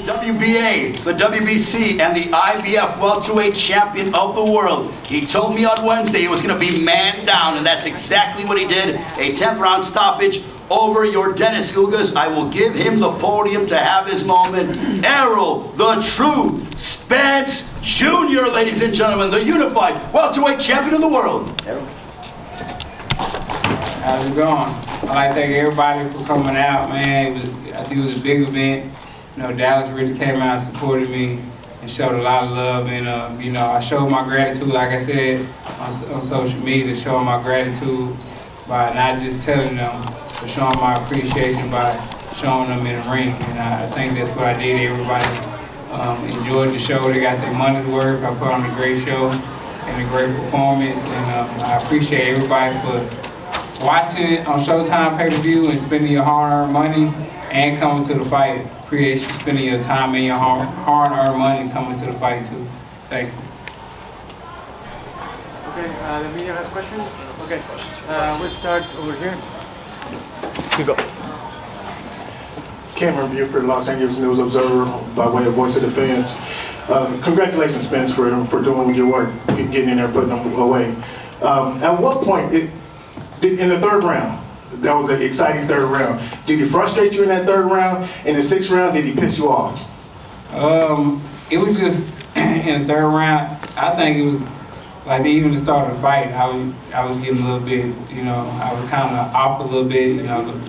WBA, the WBC, and the IBF welterweight champion of the world. He told me on Wednesday he was going to be man down, and that's exactly what he did. A 10th round stoppage over Yordenis Ugas. I will give him the podium to have his moment. Errol, the true Spence Jr., ladies and gentlemen, the unified welterweight champion of the world. Errol. How's it going? I'd like to thank everybody for coming out, man. I think it was a big event. You know, Dallas really came out and supported me and showed a lot of love. And, you know, I showed my gratitude, like I said, on social media, showing my gratitude by not just telling them, but showing my appreciation by showing them in the ring. And I think that's what I did. Everybody enjoyed the show. They got their money's worth. I put on a great show and a great performance. And I appreciate everybody for watching it on Showtime pay-per-view and spending your hard-earned money and coming to the fight. Appreciate you spending your time and your hard-earned money coming to the fight too. Thank you. Okay, the media has questions? Okay, we'll start over here. You go. Cameron Buford, Los Angeles News Observer, by way of Voice of the Fans. Congratulations, Spence, for doing your work, getting in there, putting them away. At what point, in the third round, that was an exciting third round, did he frustrate you in that third round? In the sixth round, did he piss you off? It was just, in the third round, I think it was, like even the start of the fight, I was getting a little bit, you know, I was kind of off a little bit, you know,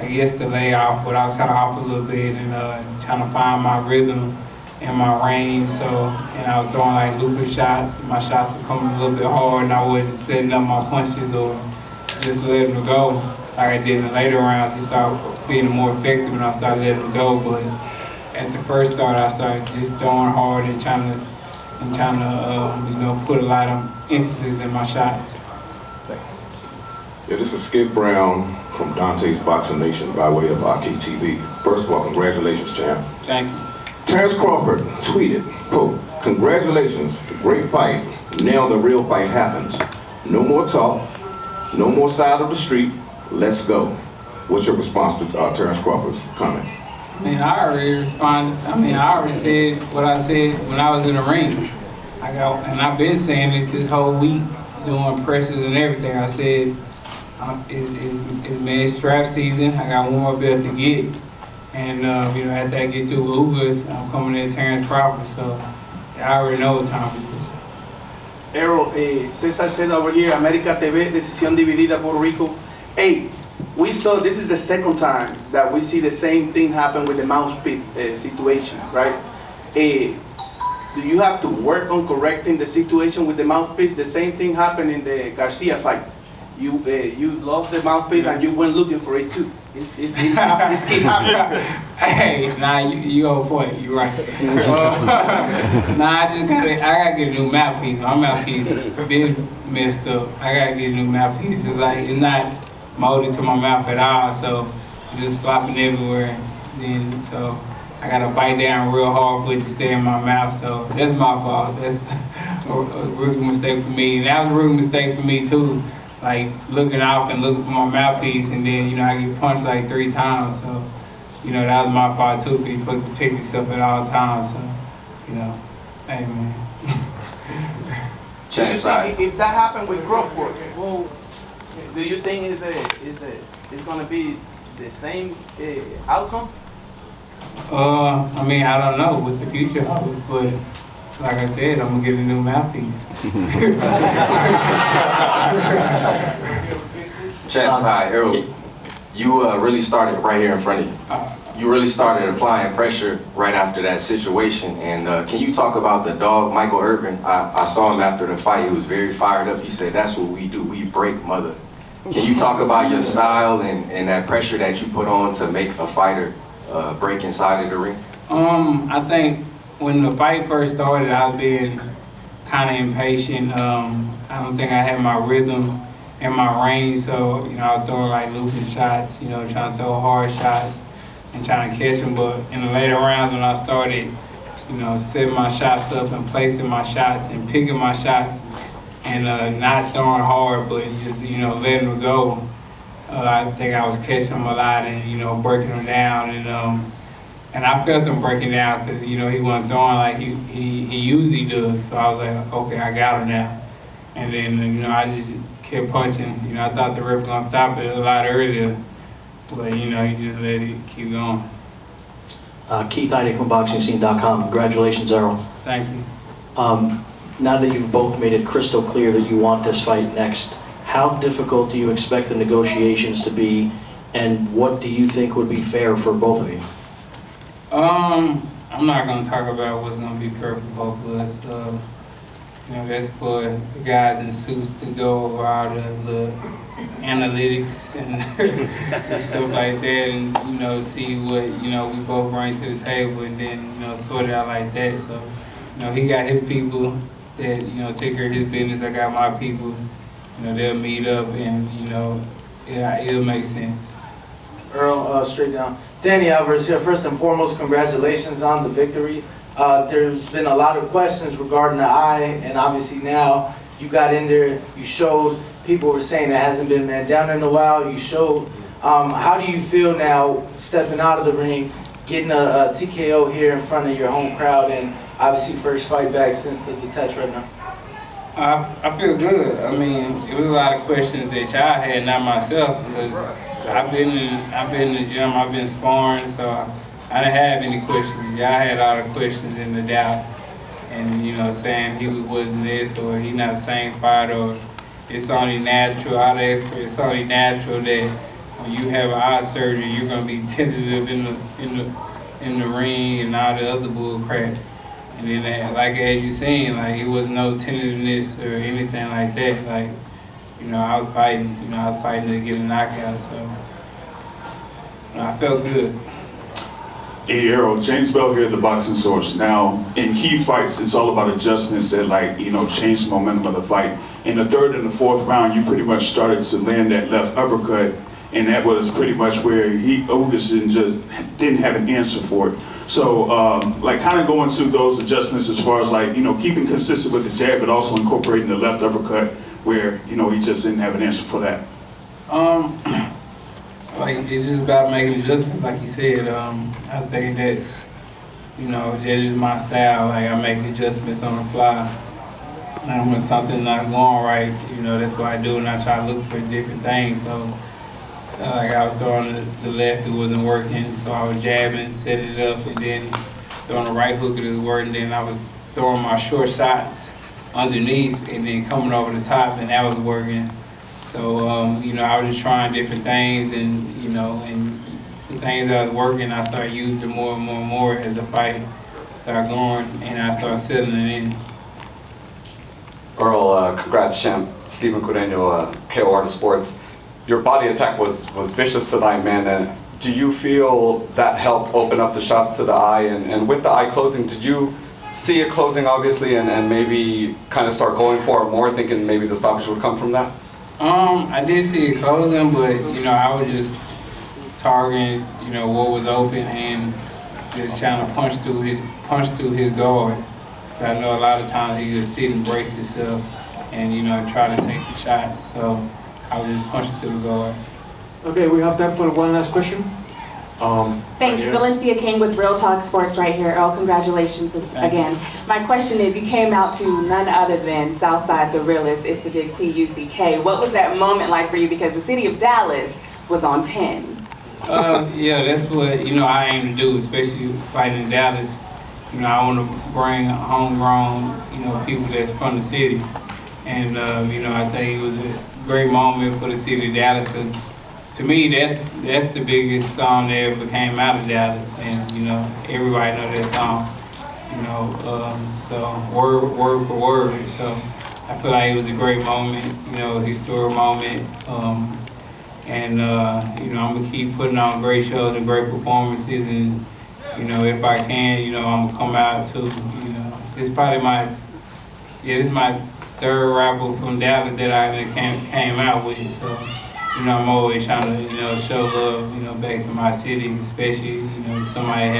I guess the layoff, but I was kind of off a little bit and trying to find my rhythm and my range. So, and I was throwing like looping shots. My shots were coming a little bit hard and I wasn't setting up my punches or just letting them go like I did in the later rounds. He started being more effective and I started letting them go. But at the first start, I started just throwing hard and trying to you know, put a lot of emphasis in my shots. Yeah, this is Skip Brown from Dante's Boxing Nation by way of RKTV. First of all, congratulations, champ. Thank you. Terrence Crawford tweeted, quote, "Congratulations, great fight. Now the real fight happens. No more talk, no more side of the street, let's go." What's your response to Terrence Crawford's comment? I mean, I already responded. I mean, I already said what I said when I was in the ring. And I've been saying it this whole week, doing presses and everything. I said, it's strap season. I got one more belt to get. And, you know, after I get through with Ugas, I'm coming in Terrence Crawford. So, I already know what time it is. Errol, Cesar said over here, America TV, decisión dividida, Puerto Rico. Hey, we saw, this is the second time that we see the same thing happen with the mouthpiece situation, right? Do you have to work on correcting the situation with the mouthpiece? The same thing happened in the Garcia fight. You lost the mouthpiece and you went looking for it too. It's keep happening. Hey, nah, you on point. You right. Nah, I gotta get a new mouthpiece. My mouthpiece been messed up. I gotta get a new mouthpiece. It's like it's not molded to my mouth at all, so it's just flopping everywhere. Then so I gotta bite down real hard for it to stay in my mouth. So that's my fault. That's a rookie mistake for me, and that was a rookie mistake for me too. Like looking off and looking for my mouthpiece, and then you know I get punched like 3 times. So you know that was my fault too. Cause you supposed to protect yourself at all times. So you know, hey man. Do you think if that happened with Crawford, well, do you think it's gonna be the same outcome? I mean I don't know what the future holds, but like I said, I'm gonna get a new mouthpiece. Champs, hi, Errol. You really started right here in front of you. You really started applying pressure right after that situation. And can you talk about the dog, Michael Irvin? I saw him after the fight. He was very fired up. You said, "That's what we do. We break mother." Can you talk about your style and that pressure that you put on to make a fighter break inside of the ring? I think when the fight first started, I was being kind of impatient. I don't think I had my rhythm and my range, so you know I was throwing like looping shots, you know, trying to throw hard shots and trying to catch them. But in the later rounds, when I started, you know, setting my shots up and placing my shots and picking my shots and not throwing hard, but just you know letting them go, I think I was catching them a lot and you know breaking them down and And I felt him breaking down because, you know, he wasn't throwing like he usually does. So I was like, okay, I got him now. And then, you know, I just kept punching. You know, I thought the ref was going to stop it a lot earlier. But, you know, he just let it keep going. Keith Heineck from BoxingScene.com. Congratulations, Errol. Thank you. Now that you've both made it crystal clear that you want this fight next, how difficult do you expect the negotiations to be, and what do you think would be fair for both of you? I'm not going to talk about what's going to be fair for both of us. You know, that's for the guys in suits to go over all the analytics and stuff like that, and, you know, see what, you know, we both bring to the table, and then, you know, sort it out like that. So, you know, he got his people that, you know, take care of his business. I got my people. You know, they'll meet up, and, you know, it'll make sense. Earl, straight down. Danny Alvarez here. First and foremost, congratulations on the victory. There's been a lot of questions regarding the eye, and obviously now you got in there, you showed, people were saying it hasn't been man down in a while, you showed. How do you feel now stepping out of the ring, getting a TKO here in front of your home crowd, and obviously first fight back since the touch right now? I feel good. I mean, it was a lot of questions that y'all had, not myself, because I've been in the gym, I've been sparring, so I didn't have any questions. Y'all had all the questions and the doubt, and, you know, saying he wasn't this, or he not the same fighter, or it's only natural. All the experts, it's only natural that when you have an eye surgery, you're gonna be tentative in the ring and all the other bull crap. And then, like as you seen, like it was no tentativeness or anything like that. Like, you know, I was fighting. You know, I was fighting to get a knockout. So, you know, I felt good. Hey Errol, James Bell here at the Boxing Source. Now, in key fights, it's all about adjustments that, like, you know, change the momentum of the fight. In the third and the fourth round, you pretty much started to land that left uppercut, and that was pretty much where Ugas didn't have an answer for it. So, like, kind of going through those adjustments as far as, like, you know, keeping consistent with the jab, but also incorporating the left uppercut where, you know, he just didn't have an answer for that. Like, it's just about making adjustments, like you said. I think that's, you know, that is my style. Like, I make adjustments on the fly. And when something's not going right, you know, that's what I do, and I try to look for different things. So, like, I was throwing the left, it wasn't working, so I was jabbing, setting it up, and then throwing the right hook, it was working. Then I was throwing my short shots underneath, and then coming over the top, and that was working. So, you know, I was just trying different things, and, you know, and the things that was working, I started using more and more and more as the fight started going, and I started settling in. Earl, congrats, champ. Steven Cureño, KO Art of Sports. Your body attack was vicious tonight, man. And do you feel that helped open up the shots to the eye? And with the eye closing, did you see it closing, obviously, and maybe kind of start going for it more, thinking maybe the stoppage would come from that? I did see it closing, but, you know, I was just targeting, you know, what was open and just trying to punch through his guard. So I know a lot of times he just sit and brace himself and, you know, try to take the shots. So I was just punching through the guard. Okay, we have time for one last question. Thank you. Valencia King with Real Talk Sports right here. Earl, congratulations again. My question is, you came out to none other than Southside the Realest. It's the big T-U-C-K. What was that moment like for you? Because the city of Dallas was on 10. Yeah, that's what, you know, I aim to do, especially fighting in Dallas. You know, I want to bring homegrown, you know, people that's from the city. And, you know, I think it was a great moment for the city of Dallas. Cause to me, that's the biggest song that ever came out of Dallas. And, you know, everybody know that song. You know, so word for word. So I feel like it was a great moment, you know, historic moment. And, you know, I'm going to keep putting on great shows and great performances. And, you know, if I can, you know, I'm going to come out to, you know, it's probably this is my third rapper from Dallas that I came out with. So, you know, I'm always trying to, you know, show love, you know, back to my city, especially, you know, somebody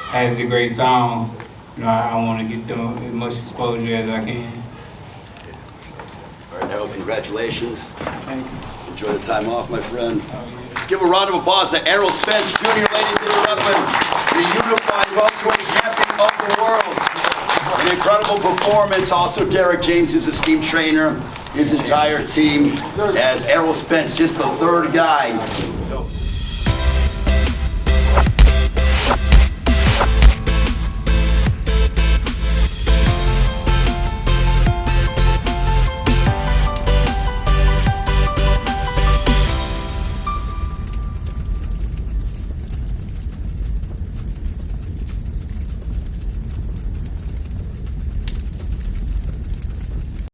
has a great song. You know, I want to get them as much exposure as I can. All right, Errol, congratulations. Thank you. Enjoy the time off, my friend. Let's give a round of applause to Errol Spence Jr., ladies and gentlemen. the unified welterweight champion of the world. An incredible performance. Also, Derek James, his esteemed trainer, his entire team, as Errol Spence, just the third guy